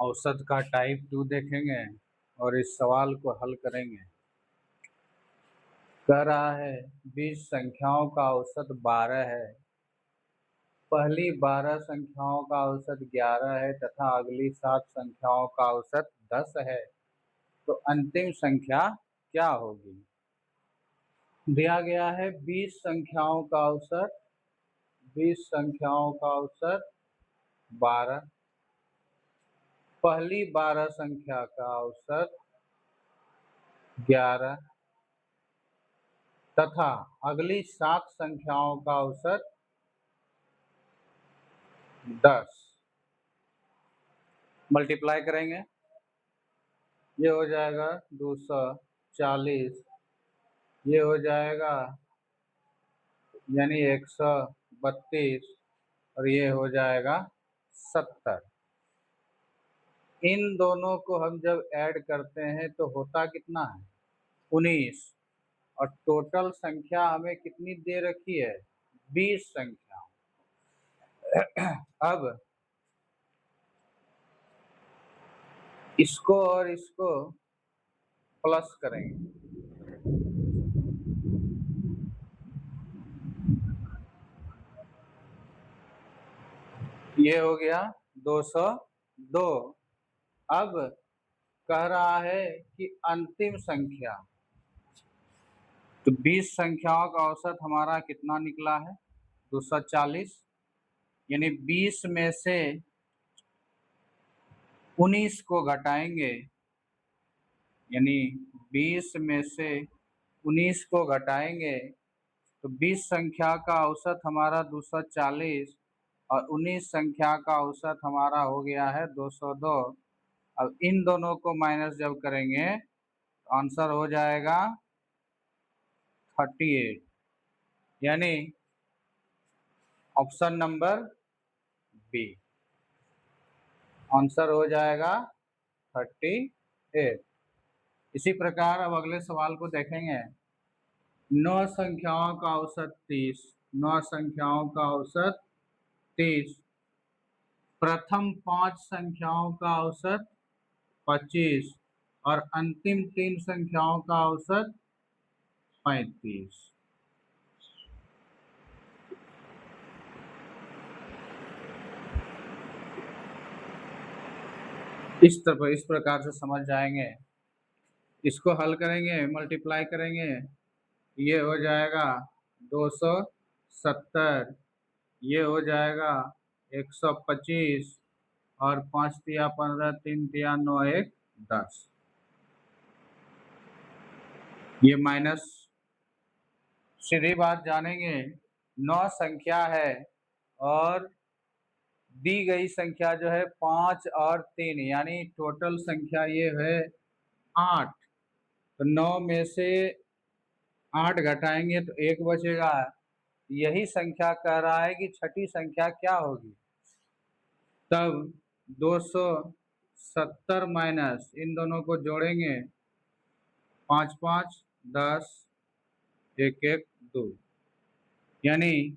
औसत का टाइप 2 देखेंगे और इस सवाल को हल करेंगे। कह रहा है 20 संख्याओं का औसत 12 है। पहली 12 संख्याओं का औसत 11 है तथा अगली 7 संख्याओं का औसत 10 है, तो अंतिम संख्या क्या होगी? दिया गया है 20 संख्याओं का औसत 12, पहली 12 संख्या का औसत 11 तथा अगली 7 संख्याओं का औसत 10। मल्टीप्लाई करेंगे, ये हो जाएगा 240, ये हो जाएगा यानी 132 और ये हो जाएगा 70। इन दोनों को हम जब ऐड करते हैं तो होता कितना है? 19। और टोटल संख्या हमें कितनी दे रखी है? 20 संख्या। अब इसको और इसको प्लस करेंगे, ये हो गया 202। अब कह रहा है कि अंतिम संख्या, तो 20 संख्याओं का औसत हमारा कितना निकला है? 240। यानी 20 में से 19 को घटाएंगे, यानी 20 में से 19 को घटाएंगे तो 20 संख्या का औसत हमारा 240 और 19 संख्या का औसत हमारा हो गया है 202। अब इन दोनों को माइनस जब करेंगे तो आंसर हो जाएगा 38, यानी ऑप्शन नंबर बी आंसर हो जाएगा 38। इसी प्रकार अब अगले सवाल को देखेंगे। 9 संख्याओं का औसत 30, 9 संख्याओं का औसत 30, प्रथम 5 संख्याओं का औसत 25 और अंतिम 3 संख्याओं का औसत 35। इस प्रकार से समझ जाएंगे। इसको हल करेंगे, मल्टीप्लाई करेंगे, ये हो जाएगा 270, ये हो जाएगा 125 और 5 तिया 15, 3 तिया 9, 1 10। ये माइनस, सीधी बात जानेंगे। 9 संख्या है और दी गई संख्या जो है 5 और 3, यानी टोटल संख्या ये है 8। तो 9 में से 8 घटाएंगे तो 1 बचेगा। यही संख्या कह रहा है कि छठी संख्या क्या होगी। तब 270 माइनस इन दोनों को जोड़ेंगे, 5 5 10, 1 1 2, यानी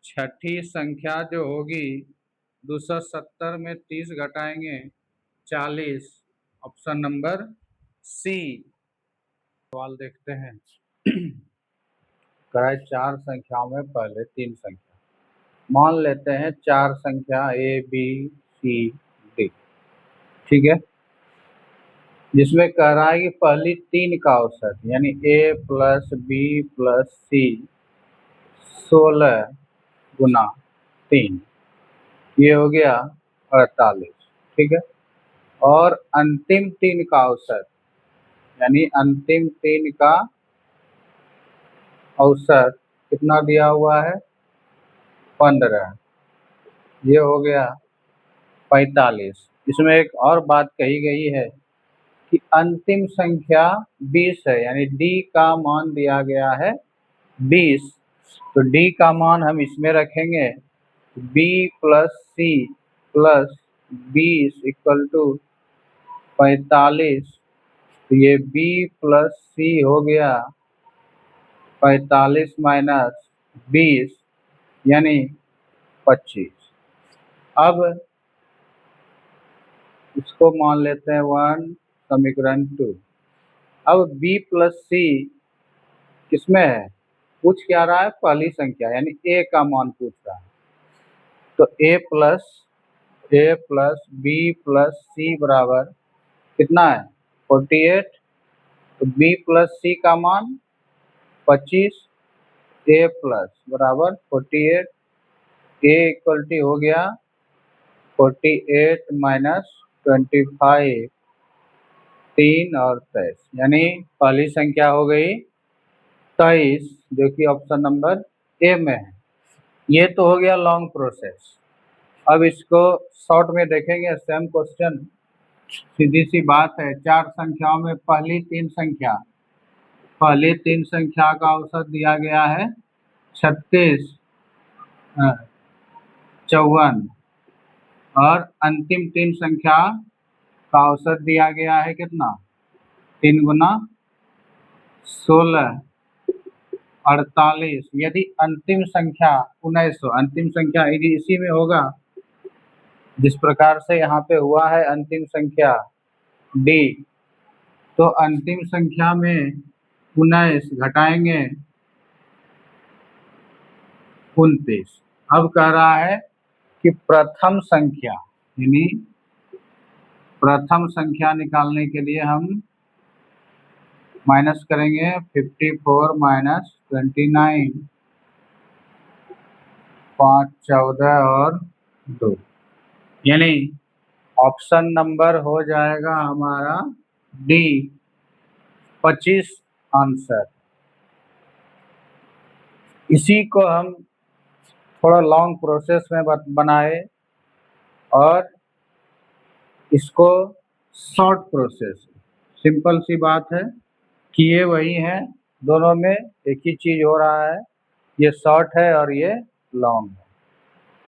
छठी संख्या जो होगी 270 में 30 घटाएंगे 40, ऑप्शन नंबर सी। सवाल देखते हैं। कराए 4 संख्याओं में पहले 3 संख्या, मान लेते हैं 4 संख्या ए बी सी डी, ठीक है, जिसमें कह रहा है कि पहली 3 का औसत यानी ए प्लस बी प्लस सी 16 गुना 3, ये हो गया 48, ठीक है। और अंतिम 3 का औसत यानी अंतिम 3 का औसत कितना दिया हुआ है? 15, ये हो गया 45। इसमें एक और बात कही गई है कि अंतिम संख्या 20 है, यानी डी का मान दिया गया है 20, तो डी का मान हम इसमें रखेंगे, B plus C plus 20 equal to 45। तो ये बी प्लस सी हो गया 45 माइनस 20 यानी 25। अब इसको मान लेते हैं 1, समीकरण 2। अब b प्लस सी किसमें है, पूछ क्या रहा है, पहली संख्या यानी a का मान पूछ रहा है। तो a प्लस b प्लस सी बराबर कितना है, 48। तो b प्लस सी का मान 25, a प्लस बराबर 48, a इक्वल टू हो गया 48 माइनस 25, 3 और 23, यानी पहली संख्या हो गई 23, जो कि ऑप्शन नंबर ए में है। ये तो हो गया लॉन्ग प्रोसेस। अब इसको शॉर्ट में देखेंगे, सेम क्वेश्चन, सीधी सी बात है। 4 संख्याओं में पहली तीन संख्या का औसत दिया गया है 36, 54 और अंतिम तीन संख्या का औसत दिया गया है कितना, 3 गुना 16, 48। यदि अंतिम संख्या 1900, अंतिम संख्या यदि इसी में होगा जिस प्रकार से यहाँ पे हुआ है अंतिम संख्या डी, तो अंतिम संख्या में 19 घटाएंगे 29। अब कह रहा है कि प्रथम संख्या, यानी प्रथम संख्या निकालने के लिए हम माइनस करेंगे 54 माइनस 29, 5, 14 और 2, यानी ऑप्शन नंबर हो जाएगा हमारा डी, 25 आंसर। इसी को हम थोड़ा लॉन्ग प्रोसेस में बनाए और इसको शॉर्ट प्रोसेस, सिंपल सी बात है, किए वही हैं, दोनों में एक ही चीज हो रहा है, ये शॉर्ट है और ये लॉन्ग है।